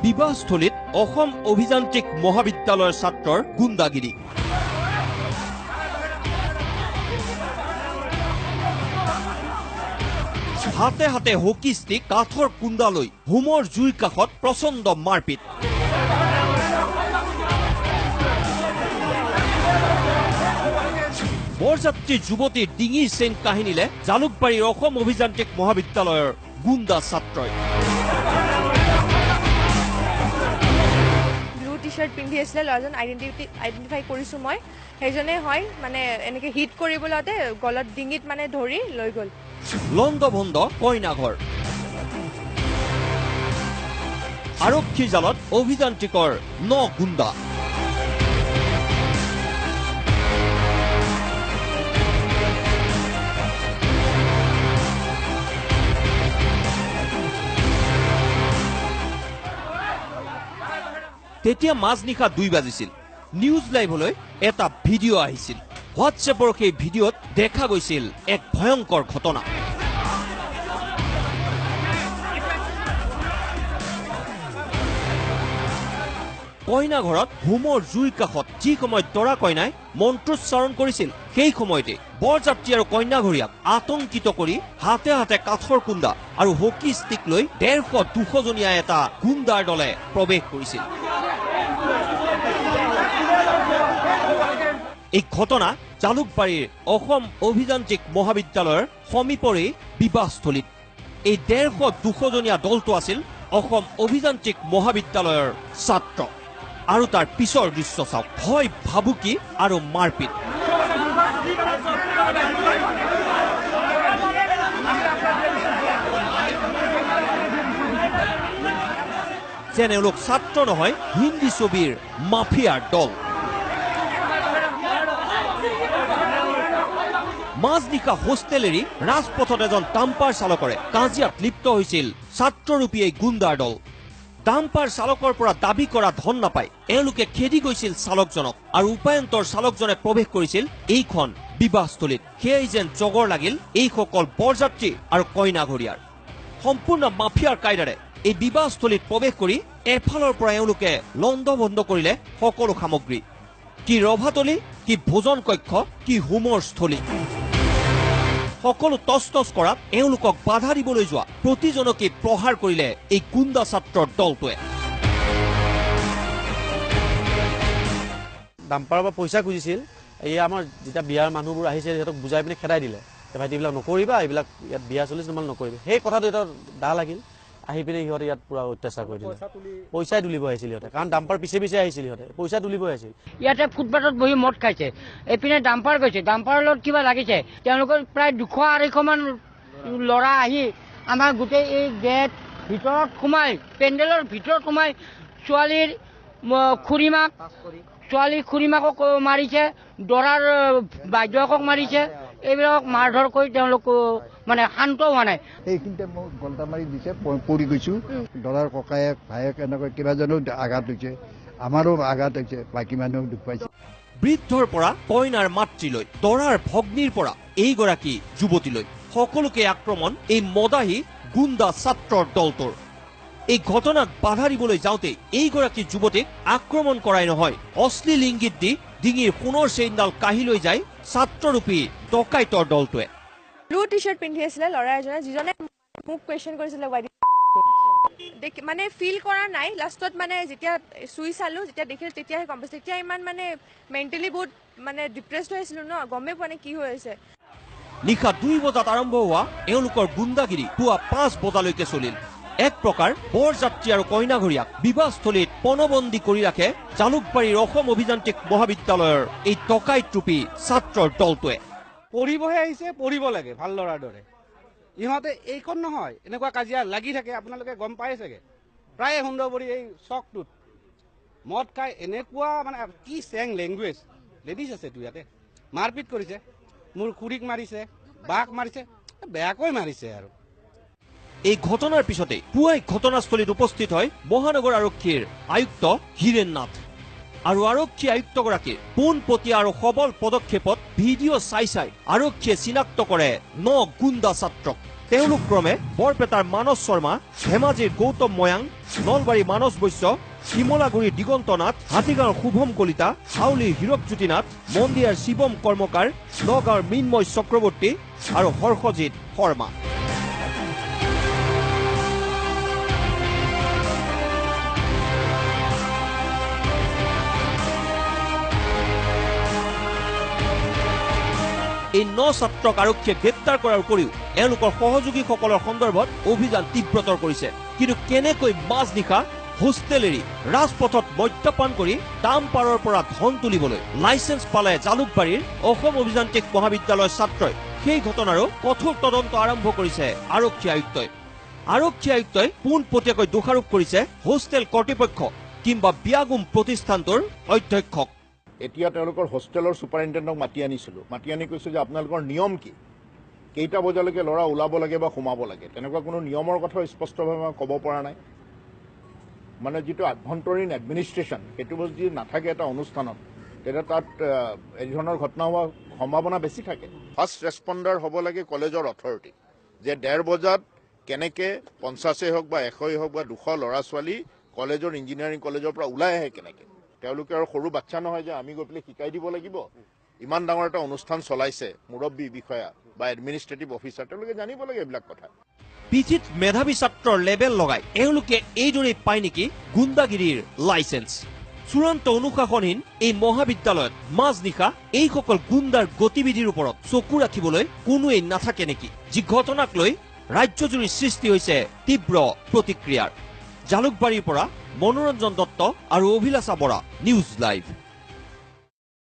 বিবাহস্থলীত অসম অভিযান্ত্ৰিক মহাবিদ্যালয়ৰ ছাত্ৰৰ গুণ্ডাগিৰি। হাতে হাতে হকি ষ্টিক, কাঠৰ কুন্দা লৈ হোমৰ জুইৰ কাষত প্ৰচণ্ড মাৰপিট। বৰযাত্ৰী যুৱতীৰ ডিঙিৰ চেইন কাহিনীলে জালুকবাৰীৰ অসম অভিযান্ত্ৰিক মহাবিদ্যালয়ৰ গুণ্ডা ছাত্ৰই। ব্লু টি শাৰ্ট পিন্ধি আছিলে ল'ৰাজন, আইডেণ্টিফাই কৰিছোঁ মই, সেইজনে হয়। মানে এনেকৈ হিট কৰিবলৈ গলত ডিঙিত মানে ধৰি লৈ গ'ল। লণ্ডভণ্ড কইনাঘৰ, আৰক্ষীৰ জালত অভিযান্ত্ৰিকৰ ন গুণ্ডা। তেতিয়া মাজনিশা 2 বাজিছিল। নিউজ লাইভলৈ এটা ভিডিঅ' আহিছিল। হোৱাটছএপৰ সেই ভিডিঅ'ত দেখা গৈছিল এক ভয়ংকৰ ঘটনা। কইনা ঘৰত হোমৰ জুইৰ কাষত যি সময়ত দৰা কইনাই মন্ত্ৰোচ্চাৰণ কৰিছিল, সেই সময়তে বৰযাত্ৰী আৰু কইনাঘৰীয়াক আতংকিত কৰি হাতে হাতে কাঠৰ কুন্দা আৰু হকি ষ্টিক লৈ 150-200 জনীয়া এটা গুণ্ডাৰ দলে প্ৰৱেশ কৰিছিল। এই ঘটনা জালুকবাৰীৰ অসম অভিযান্ত্ৰিক মহাবিদ্যালয়ৰ সমীপৰে বিবাহস্থলীত। এই 150-200 জনীয়া দলটো আছিল অসম অভিযান্ত্ৰিক মহাবিদ্যালয়ৰ ছাত্ৰ। আৰু তাৰ পিছৰ দৃশ্য চাওক, ভয়, ভাবুকি আৰু মাৰপিট। যেন এওঁলোক ছাত্ৰ নহয়, হিন্দী ছবিৰ মাফিয়াৰ দল। মাজনিশা হোষ্টেল এৰি ৰাজপথত এজন ডাম্পাৰ চালকৰে কাজিয়াত লিপ্ত হৈছিল ছাত্ৰৰূপী এই গুণ্ডাৰ দল। ডাম্পাৰ চালকৰ পৰা দাবী কৰা ধন নাপাই এওঁলোকে খেদি গৈছিল চালকজনক, আৰু উপায়ন্তৰ চালকজনে প্ৰৱেশ কৰিছিল এইখন বিবাহস্থলীত। সেয়াই যেন জগৰ লাগিল এইসকল বৰযাত্ৰী আৰু কইনাঘৰীয়াৰ। সম্পূৰ্ণ মাফিয়াৰ কায়দাৰে এই বিবাহস্থলীত প্ৰৱেশ কৰি এফালৰ পৰা এওঁলোকে লণ্ডভণ্ড কৰিলে সকলো সামগ্ৰী। কি ৰভাতলী, কি ভোজন কক্ষ, কি হোমৰ স্থলী, সকলো তছ কৰাত এওঁলোকক বাধা দিবলৈ যোৱা প্ৰতিজনকে প্ৰহাৰ কৰিলে এই গুণ্ডা ছাত্ৰৰ দলটোৱে। ডাম্পাৰৰ পৰা পইচা খুজিছিল। এই আমাৰ যেতিয়া বিয়াৰ মানুহবোৰ আহিছে সিহঁতক বুজাই পিনে খেদাই দিলে, ভাইটি এইবিলাক নকৰিবা, এইবিলাক ইয়াত বিয়া চলিছে, তোমালোকে নকৰিবা। সেই কথাটো এটা দা লাগিল, আহি পিনে সিহঁতে ইয়াত পুৰা অত্যাচাৰ কৰি দিলে। পইচাই তুলিব আহিছিল সিহঁতে, কাৰণ ডাম্পাৰ পিছে পিছে আহিছিল, সিহঁতে পইচা তুলিব আহিছিল। ইয়াতে ফুটপাথত বহি মদ খাইছে, এইপিনে ডাম্পাৰ গৈছে, ডাম্পাৰৰ লগত কিবা লাগিছে। তেওঁলোকৰ প্ৰায় 200-250 মান ল'ৰা আহি আমাৰ গোটেই এই গেট ভিতৰত সোমাই, পেণ্ডেলৰ ভিতৰত সোমাই ছোৱালীৰ খুৰীমাকক মাৰিছে, দৰাৰ বাইদেউকক মাৰিছে। এইবিলাক মাৰধৰ কৰি তেওঁলোক মানে শান্ত হোৱা নাই। এইখিনিতে মোক গল্টা মাৰি দিছে, পৰি গৈছোঁ। দৰাৰ ককায়েক ভায়েক এনেকৈ কেইবাজনো আঘাত হৈছে, আমাৰো আঘাত হৈছে, বাকী মানুহ দুখ পাইছে। বৃদ্ধৰ পৰা কইনাৰ মাতৃলৈ, দৰাৰ ভগ্নীৰ পৰা এইগৰাকী যুৱতীলৈ, সকলোকে আক্ৰমণ এই মদাহী গুণ্ডা ছাত্ৰৰ দলটোৰ। এই ঘটনাত বাধা দিবলৈ যাওঁতে এইগৰাকী যুৱতীক আক্ৰমণ কৰাই নহয়, অশ্লীল ইংগিত দি ডিঙিৰ সোণৰ চেইনডাল কাঢ়ি লৈ যায় ছাত্ৰৰূপী ডকাইতৰ দলটোৱে। ব্লু টি শাৰ্ট পিন্ধি আছিলে ল'ৰা এজনে, যিজনে মোক কুৱেশ্যন কৰিছিলে মানে ফিল কৰা নাই। লাষ্টত মানে যেতিয়া চুই চালোঁ, যেতিয়া দেখিলোঁ, তেতিয়াহে গম পাইছোঁ। তেতিয়া ইমান মানে মেণ্টেলি বহুত মানে ডিপ্ৰেছড হৈ আছিলোঁ ন, গমেই পোৱা নাই কি হৈ আছে। নিশা 2 বজাত আৰম্ভ হোৱা এওঁলোকৰ গুণ্ডাগিৰি পুৱা 5 বজালৈকে চলিল। এক প্ৰকাৰ বৰযাত্ৰী আৰু কইনাঘৰীয়াক বিবাহস্থলীত পণবন্দী কৰি ৰাখে জালুকবাৰীৰ অসম অভিযান্ত্ৰিক মহাবিদ্যালয়ৰ এই ডকাইতৰূপী ছাত্ৰৰ দলটোৱে। পঢ়িবহে আহিছে, পঢ়িব লাগে ভাল ল'ৰাৰ দৰে। ইহঁতে এইখন নহয়, এনেকুৱা কাজিয়া লাগি থাকে, আপোনালোকে গম পাই চাগে। প্ৰায় সুন্দৰবৰী এই চকটোত মদ খাই এনেকুৱা মানে কি চেং লেংগুৱেজ, লেডিজ আছেতো ইয়াতে, মাৰপিট কৰিছে, মোৰ খুৰীক মাৰিছে, বাক মাৰিছে, বেয়াকৈ মাৰিছে। আৰু এই ঘটনাৰ পিছতে পুৱাই ঘটনাস্থলীত উপস্থিত হয় মহানগৰ আৰক্ষীৰ আয়ুক্ত হীৰেন নাথ। আৰু আৰক্ষী আয়ুক্তগৰাকীৰ পোনপটীয়া আৰু সবল পদক্ষেপত ভিডিঅ' চাই আৰক্ষীয়ে চিনাক্ত কৰে 9 গুণ্ডা ছাত্ৰক। তেওঁলোক ক্ৰমে বৰপেটাৰ মানস শৰ্মা, ধেমাজিৰ গৌতম ময়াং, নলবাৰীৰ মানস বৈশ্য, শিমলাগুৰিৰ দিগন্ত নাথ, হাতীগাঁৱৰ শুভম কলিতা, হাউলিৰ হীৰকজ্যোতি নাথ, মন্দিয়াৰ শিৱম কৰ্মকাৰ, নগাঁৱৰ মৃন্ময় চক্ৰৱৰ্তী আৰু হৰ্ষজিৎ শৰ্মা। এই 9 ছাত্ৰক আৰক্ষীয়ে গ্ৰেপ্তাৰ কৰাৰ উপৰিও এওঁলোকৰ সহযোগীসকলৰ সন্দৰ্ভত অভিযান তীব্ৰতৰ কৰিছে। কিন্তু কেনেকৈ মাজনিশা হোষ্টেল এৰি ৰাজপথত মদ্যপান কৰি ডাম্পাৰৰ পৰা ধন তুলিবলৈ লাইচেন্স পালে জালুকবাৰীৰ অসম অভিযান্ত্ৰিক মহাবিদ্যালয়ৰ ছাত্ৰই, সেই ঘটনাৰো কঠোৰ তদন্ত আৰম্ভ কৰিছে আৰক্ষী আয়ুক্তই। আৰক্ষী আয়ুক্তই পোনপটীয়াকৈ দোষাৰোপ কৰিছে হোষ্টেল কৰ্তৃপক্ষ কিংবা বিয়াগুম প্ৰতিষ্ঠানটোৰ অধ্যক্ষক। এতিয়া তেওঁলোকৰ হোষ্টেলৰ ছুপাৰিণ্টেণ্ডেণ্টক মাতি আনিছিলোঁ, মাতি আনি কৈছোঁ যে আপোনালোকৰ নিয়ম কি, কেইটা বজালৈকে ল'ৰা ওলাব লাগে বা সোমাব লাগে, তেনেকুৱা কোনো নিয়মৰ কথা স্পষ্টভাৱে মই ক'ব পৰা নাই। মানে যিটো আভ্যন্তৰীণ এডমিনিষ্ট্ৰেশ্যন, সেইটো যদি নাথাকে এটা অনুষ্ঠানত, তেতিয়া তাত এই ধৰণৰ ঘটনা হোৱাৰ সম্ভাৱনা বেছি থাকে। ফাৰ্ষ্ট ৰেছপণ্ডাৰ হ'ব লাগে কলেজৰ অথৰিটি, যে 1:30 বজাত কেনেকৈ 50 হওক বা 100 হওক বা 200 ল'ৰা ছোৱালী কলেজৰ ইঞ্জিনিয়াৰিং কলেজৰ পৰা ওলাই আহে কেনেকৈ। তেওঁলোকে আৰু সৰু বাচ্চা নহয় যে আমি গৈ পেলাই শিকাই দিব লাগিব। ইমান ডাঙৰ এটা অনুষ্ঠান চলাইছে মুৰব্বী বিষয়া বা এডমিনিষ্ট্ৰেটিভ অফিচাৰ, তেওঁলোকে জানিব লাগে এইবিলাক কথা। পিঠিত মেধাৱী ছাত্ৰৰ লেবেল লগাই এওঁলোকে এইদৰেই পায় নেকি গুণ্ডাগিৰিৰ লাইচেন্স? চূড়ান্ত অনুশাসনহীন এই মহাবিদ্যালয়ত মাজনিশা এইসকল গুণ্ডাৰ গতিবিধিৰ ওপৰত চকু ৰাখিবলৈ কোনোৱেই নাথাকে নেকি? যি ঘটনাক লৈ ৰাজ্যজুৰি সৃষ্টি হৈছে তীব্ৰ প্ৰতিক্ৰিয়াৰ। জালুকবাৰীৰ পৰা মনোৰঞ্জন দত্ত আৰু অভিলাষা বৰা, নিউজ লাইভ।